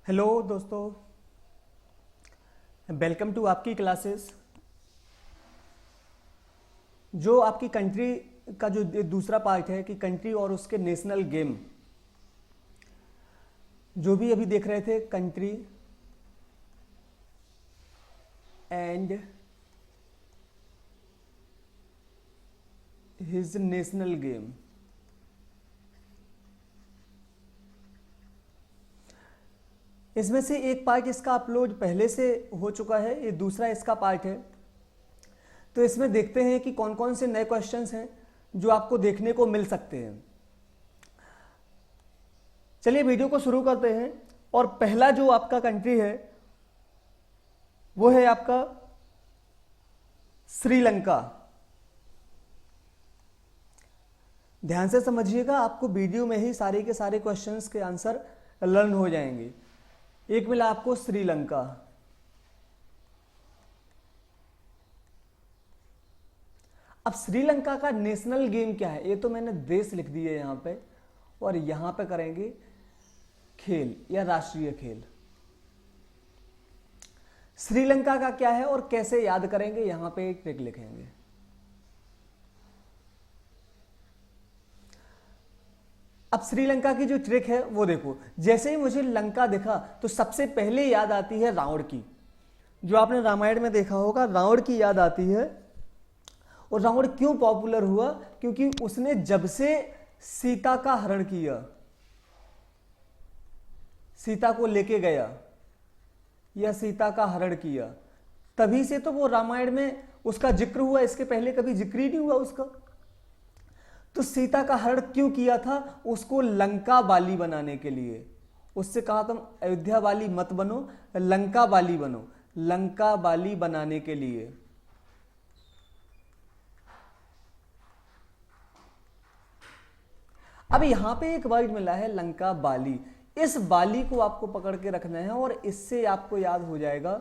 Hello दोस्तों, welcome to आपकी classes. जो आपकी कंट्री का जो दूसरा पार्ट है कि कंट्री और उसके नेशनल गेम, जो भी अभी देख रहे थे, country and his national game. इसमें से एक पार्ट इसका अपलोड पहले से हो चुका है, ये दूसरा इसका पार्ट है। तो इसमें देखते हैं कि कौन कौन से नए क्वेश्चंस हैं जो आपको देखने को मिल सकते हैं। चलिए वीडियो को शुरू करते हैं। और पहला जो आपका कंट्री है वो है आपका श्रीलंका। ध्यान से समझिएगा, आपको वीडियो में ही सारे के सारे क्वेश्चंस के आंसर लर्न हो जाएंगे। एक मिला आपको श्रीलंका। अब श्रीलंका का नेशनल गेम क्या है, ये तो मैंने देश लिख दिया यहां पे, और यहां पे करेंगे खेल या राष्ट्रीय खेल। श्रीलंका का क्या है और कैसे याद करेंगे, यहां पे एक ट्रिक लिखेंगे। अब श्रीलंका की जो ट्रिक है वो देखो, जैसे ही मुझे लंका दिखा तो सबसे पहले याद आती है रावण की। जो आपने रामायण में देखा होगा, रावण की याद आती है। और रावण क्यों पॉपुलर हुआ? क्योंकि उसने जब से सीता का हरण किया, सीता को लेके गया या सीता का हरण किया, तभी से तो वो रामायण में उसका जिक्र हुआ। इसके पहले कभी जिक्र ही नहीं हुआ उसका। तो सीता का हरण क्यों किया था? उसको लंका वाली बनाने के लिए। उससे कहा तुम अयोध्या वाली मत बनो, लंका वाली बनो, लंका वाली बनाने के लिए। अब यहां पे एक वर्ड मिला है लंका वाली। इस वाली को आपको पकड़ के रखना है और इससे आपको याद हो जाएगा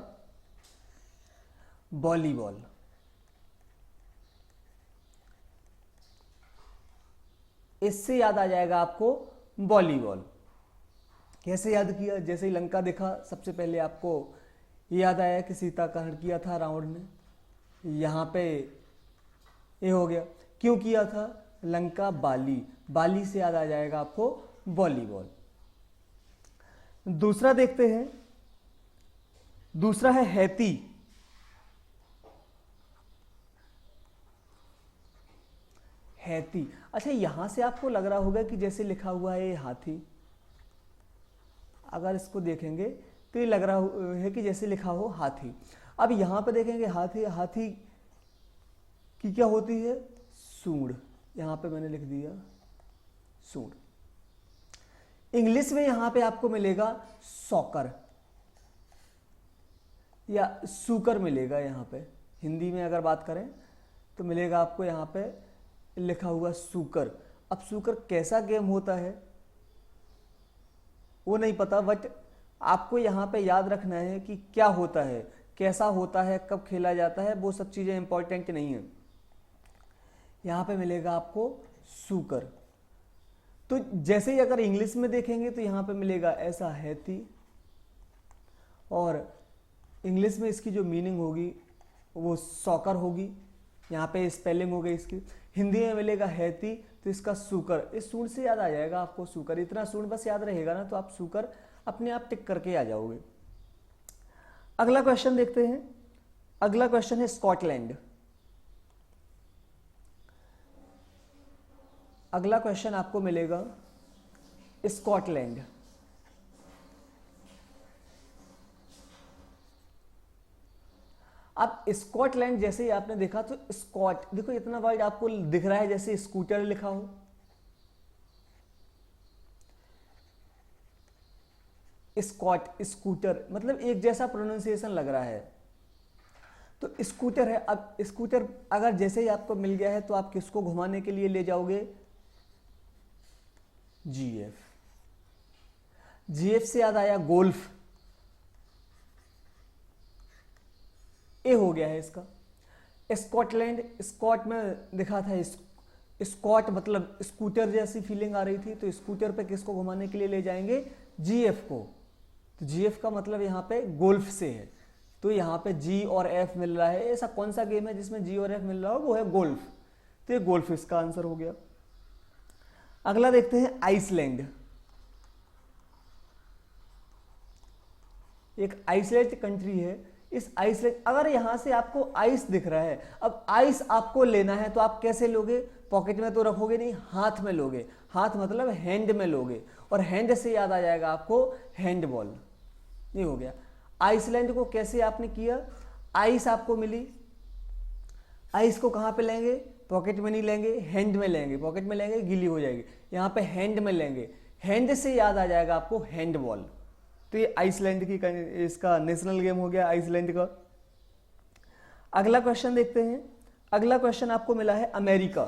वॉलीबॉल। इससे याद आ जाएगा आपको वॉलीबॉल। कैसे याद किया? जैसे ही लंका देखा सबसे पहले आपको याद आया कि सीता का हरण किया था रावण ने। यहां पे ये हो गया। क्यों किया था? लंका बाली। बाली से याद आ जाएगा आपको वॉलीबॉल। दूसरा देखते हैं। दूसरा है हैती। हैती। अच्छा, यहां से आपको लग रहा होगा कि जैसे लिखा हुआ है ये हाथी। अगर इसको देखेंगे तो ये लग रहा है कि जैसे लिखा हो हाथी। अब यहां पर देखेंगे हाथी, हाथी की क्या होती है? सूंड। यहां पे मैंने लिख दिया सूंड। इंग्लिश में यहां पे आपको मिलेगा सॉकर या सूकर मिलेगा। यहां पे हिंदी में अगर बात करें तो मिलेगा आपको यहां पे लिखा हुआ सूकर। अब सूकर कैसा गेम होता है वो नहीं पता, बट आपको यहां पे याद रखना है कि क्या होता है, कैसा होता है, कब खेला जाता है, वो सब चीजें इंपॉर्टेंट नहीं है। यहां पे मिलेगा आपको सूकर। तो जैसे ही अगर इंग्लिश में देखेंगे तो यहां पे मिलेगा ऐसा हैती, और इंग्लिश में इसकी जो मीनिंग होगी वो सॉकर होगी। यहाँ पे स्पेलिंग हो गई इसकी। हिंदी में मिलेगा हैती, तो इसका सूकर। इस सूंड से याद आ जाएगा आपको सूकर। इतना सूंड बस याद रहेगा ना तो आप सूकर अपने आप टिक करके आ जाओगे। अगला क्वेश्चन देखते हैं। अगला क्वेश्चन है स्कॉटलैंड। अगला क्वेश्चन आपको मिलेगा स्कॉटलैंड। अब स्कॉटलैंड जैसे ही आपने देखा तो स्कॉट, देखो इतना वर्ड आपको दिख रहा है जैसे स्कूटर लिखा हो। स्कॉट, स्कूटर, मतलब एक जैसा प्रोनाउंसिएशन लग रहा है। तो स्कूटर है। अब स्कूटर अगर जैसे ही आपको मिल गया है तो आप किसको घुमाने के लिए ले जाओगे? जीएफ। जीएफ से याद आया गोल्फ। ए हो गया है इसका। स्कॉटलैंड, स्कॉट में दिखा था स्कॉट, मतलब स्कूटर जैसी फीलिंग आ रही थी, तो स्कूटर पे किसको घुमाने के लिए ले जाएंगे? जीएफ को। तो GF का मतलब यहाँ पे गोल्फ से है, तो यहाँ पे G और F मिल रहा है। ऐसा कौन सा गेम है जिसमें G और F मिल रहा हो? वो है गोल्फ। तो ये गोल्फ इसका आंसर हो गया। अगला देखते हैं आइसलैंड। एक आइसलैंड कंट्री है। इस आइसलैंड, अगर यहां से आपको आइस दिख रहा है, अब आइस आपको लेना है तो आप कैसे लोगे? पॉकेट में तो रखोगे नहीं, हाथ में लोगे। हाथ मतलब हैंड में लोगे, और हैंड से याद आ जाएगा आपको हैंडबॉल। ये हो गया। आइसलैंड को कैसे आपने किया? आइस आपको मिली, आइस को कहां पे लेंगे? पॉकेट में नहीं लेंगे, हैंड में लेंगे। पॉकेट में लेंगे गीली हो जाएगी, यहां पे हैंड में लेंगे, हैंड से याद आ जाएगा आपको हैंडबॉल। तो ये आइसलैंड की इसका नेशनल गेम हो गया आइसलैंड का। अगला क्वेश्चन देखते हैं। अगला क्वेश्चन आपको मिला है अमेरिका।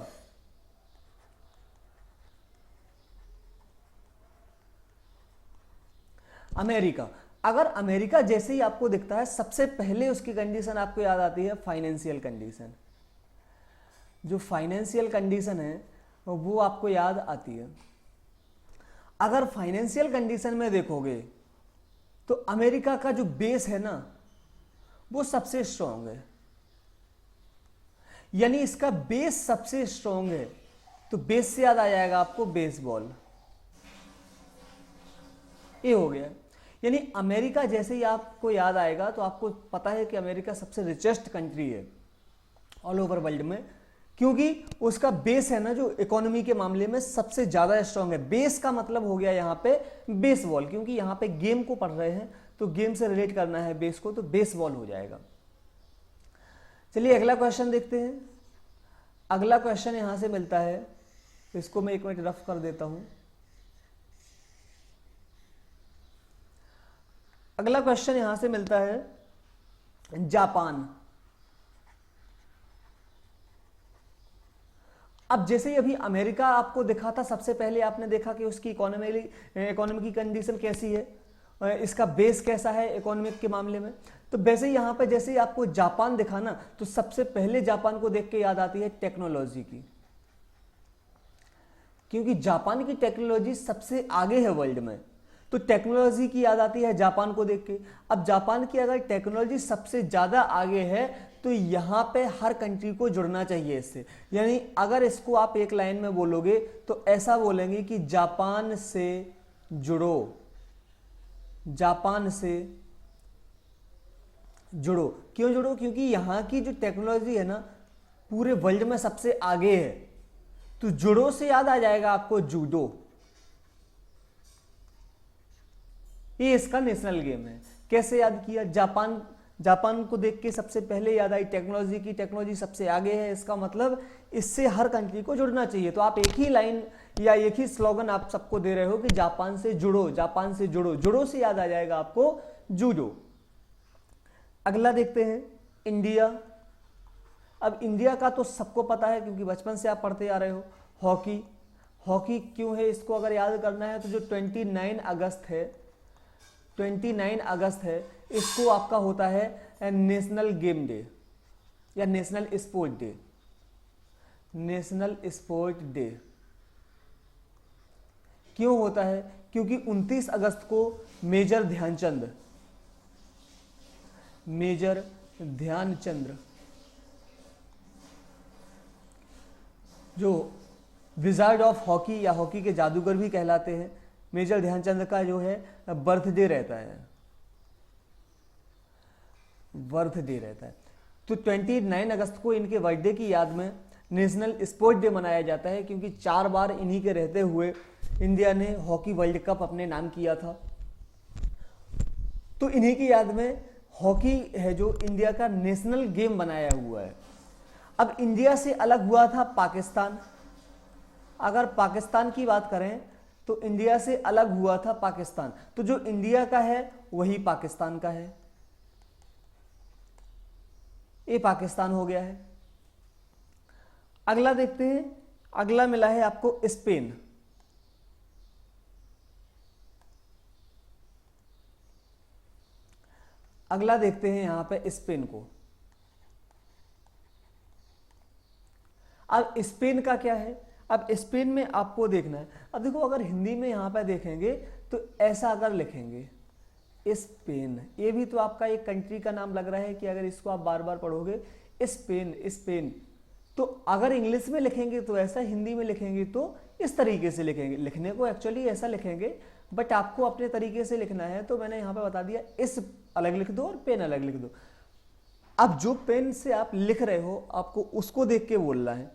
अमेरिका, अगर अमेरिका जैसे ही आपको दिखता है, सबसे पहले उसकी कंडीशन आपको याद आती है फाइनेंशियल कंडीशन। जो फाइनेंशियल कंडीशन है वो आपको याद आती है। अगर फाइनेंशियल कंडीशन में देखोगे तो अमेरिका का जो बेस है ना, वो सबसे स्ट्रांग है, यानी इसका बेस सबसे स्ट्रांग है। तो बेस से याद आ जाएगा आपको बेसबॉल। ये हो गया। यानी अमेरिका जैसे ही आपको याद आएगा तो आपको पता है कि अमेरिका सबसे रिचेस्ट कंट्री है ऑल ओवर वर्ल्ड में, क्योंकि उसका बेस है ना जो इकोनॉमी के मामले में सबसे ज्यादा स्ट्रांग है। बेस का मतलब हो गया यहां पे बेसबॉल, क्योंकि यहां पे गेम को पढ़ रहे हैं तो गेम से रिलेट करना है बेस को, तो बेसबॉल हो जाएगा। चलिए अगला क्वेश्चन देखते हैं। अगला क्वेश्चन यहां से मिलता है, इसको मैं एक मिनट रफ कर देता हूं। अगला क्वेश्चन यहां से मिलता है जापान। अब जैसे ही अभी अमेरिका आपको दिखा था, सबसे पहले आपने देखा कि उसकी इकोनॉमी की कंडीशन कैसी है, इसका बेस कैसा है इकोनॉमिक के मामले में। तो वैसे ही यहां पे जैसे ही आपको जापान दिखा ना, तो सबसे पहले जापान को देख के याद आती है टेक्नोलॉजी की, क्योंकि जापान की टेक्नोलॉजी सबसे आगे है वर्ल्ड में। तो टेक्नोलॉजी की याद आती है जापान को देख के। अब जापान की अगर टेक्नोलॉजी सबसे ज्यादा आगे है तो यहां पे हर कंट्री को जुड़ना चाहिए इससे। यानी अगर इसको आप एक लाइन में बोलोगे तो ऐसा बोलेंगे कि जापान से जुड़ो, जापान से जुड़ो। क्यों जुड़ो? क्योंकि यहां की जो टेक्नोलॉजी है ना पूरे वर्ल्ड में सबसे आगे है। तो जुड़ो से याद आ जाएगा आपको जूडो। ये इसका नेशनल गेम है। कैसे याद किया? जापान को देख के सबसे पहले याद आई टेक्नोलॉजी की, टेक्नोलॉजी सबसे आगे है, इसका मतलब इससे हर कंट्री को जुड़ना चाहिए। तो आप एक ही लाइन या एक ही स्लोगन आप सबको दे रहे हो कि जापान से जुड़ो, जापान से जुड़ो। जुड़ो से याद आ जाएगा आपको जूडो। अगला देखते हैं इंडिया। अब इंडिया का तो सबको पता है क्योंकि बचपन से आप पढ़ते आ रहे हो। हॉकी, हॉकी क्यों है इसको अगर याद करना है तो जो 29 अगस्त है, 29 अगस्त है, इसको आपका होता है नेशनल गेम डे या national sport day. National sport day क्यों होता है? क्योंकि 29 अगस्त को मेजर ध्यानचंद जो विजार्ड ऑफ हॉकी या हॉकी के जादूगर भी कहलाते हैं, मेजर ध्यानचंद का जो है बर्थडे रहता है, बर्थडे रहता है। तो 29 अगस्त को इनके बर्थडे की याद में नेशनल स्पोर्ट डे मनाया जाता है, क्योंकि 4 बार इन्हीं के रहते हुए इंडिया ने हॉकी वर्ल्ड कप अपने नाम किया था। तो इन्हीं की याद में हॉकी है जो इंडिया का नेशनल गेम बनाया हुआ है। अब इंडिया से अलग हुआ था पाकिस्तान। अगर पाकिस्तान की बात करें तो इंडिया से अलग हुआ था पाकिस्तान। तो जो इंडिया का है वही पाकिस्तान का है। ये पाकिस्तान हो गया है। अगला देखते हैं। अगला मिला है आपको स्पेन। अगला देखते हैं यहां पे स्पेन को। अब स्पेन का क्या है? अब स्पेन में आपको देखना है। अब देखो, अगर हिंदी में यहां पे देखेंगे तो ऐसा अगर लिखेंगे स्पेन। ये भी तो आपका एक कंट्री का नाम लग रहा है कि अगर इसको आप बार बार पढ़ोगे स्पेन स्पेन, तो अगर इंग्लिश में लिखेंगे तो ऐसा, हिंदी में लिखेंगे तो इस तरीके से लिखेंगे। लिखने को एक्चुअली ऐसा लिखेंगे, बट आपको अपने तरीके से लिखना है, तो मैंने यहाँ पे बता दिया इस अलग लिख दो और पेन अलग लिख दो। अब जो पेन से आप लिख रहे हो आपको उसको देख के बोलना है,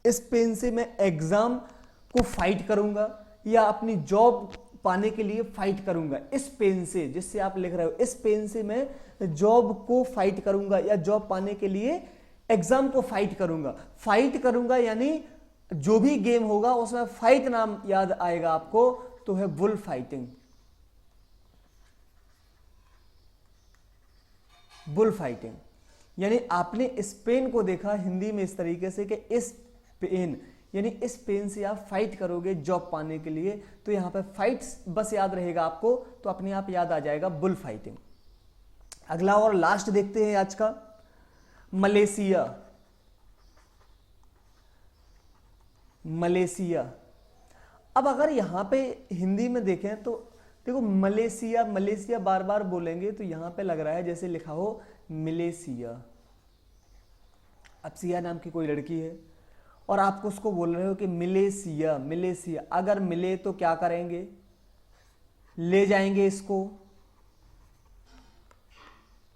इस पेन से मैं एग्जाम को फाइट करूंगा या अपनी जॉब पाने के लिए फाइट करूंगा। इस पेन से, जिससे आप लिख रहे हो, इस पेन से मैं जॉब को फाइट करूंगा या जॉब पाने के लिए एग्जाम को फाइट करूंगा। फाइट करूंगा यानी जो भी गेम होगा उसमें फाइट नाम याद आएगा आपको, तो है बुल फाइटिंग। बुल फाइटिंग यानी आपने इस पेन को देखा हिंदी में इस तरीके से कि इस पेन, यानी इस पेन से आप फाइट करोगे जॉब पाने के लिए, तो यहां पे फाइट्स बस याद रहेगा आपको, तो अपने आप याद आ जाएगा बुल फाइटिंग। अगला और लास्ट देखते हैं आज का, मलेशिया। मलेशिया, अब अगर यहां पे हिंदी में देखें तो देखो मलेशिया, मलेशिया बार बार बोलेंगे तो यहां पे लग रहा है जैसे लिखा हो मलेशिया। अब सिया नाम की कोई लड़की है और आपको उसको बोल रहे हो कि मलेशिया मलेशिया, अगर मिले तो क्या करेंगे, ले जाएंगे इसको,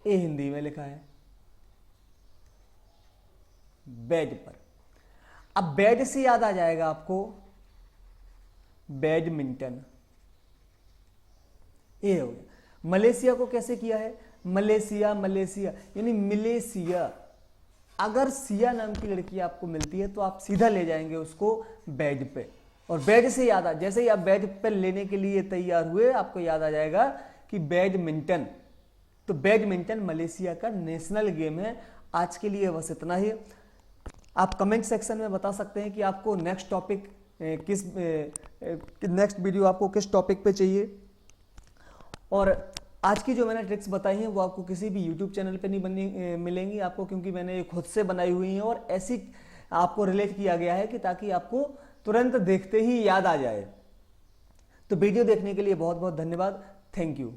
ये हिंदी में लिखा है बेड पर। अब बेड से याद आ जाएगा आपको बैडमिंटन, ये हो गया। मलेशिया को कैसे किया है, मलेशिया मलेशिया यानी मलेशिया। अगर सिया नाम की लड़की आपको मिलती है तो आप सीधा ले जाएंगे उसको बेड पे, और बेड से याद आ, जैसे ही आप बेड पे लेने के लिए तैयार हुए आपको याद आ जाएगा कि बैडमिंटन। तो बैडमिंटन मलेशिया का नेशनल गेम है। आज के लिए बस इतना ही। आप कमेंट सेक्शन में बता सकते हैं कि आपको नेक्स्ट टॉपिक नेक्स्ट वीडियो आपको किस टॉपिक पे चाहिए, और आज की जो मैंने ट्रिक्स बताई हैं वो आपको किसी भी यूट्यूब चैनल पे नहीं मिलेंगी आपको, क्योंकि मैंने ये खुद से बनाई हुई हैं और ऐसी आपको रिलेट किया गया है कि ताकि आपको तुरंत देखते ही याद आ जाए। तो वीडियो देखने के लिए बहुत बहुत धन्यवाद। Thank you.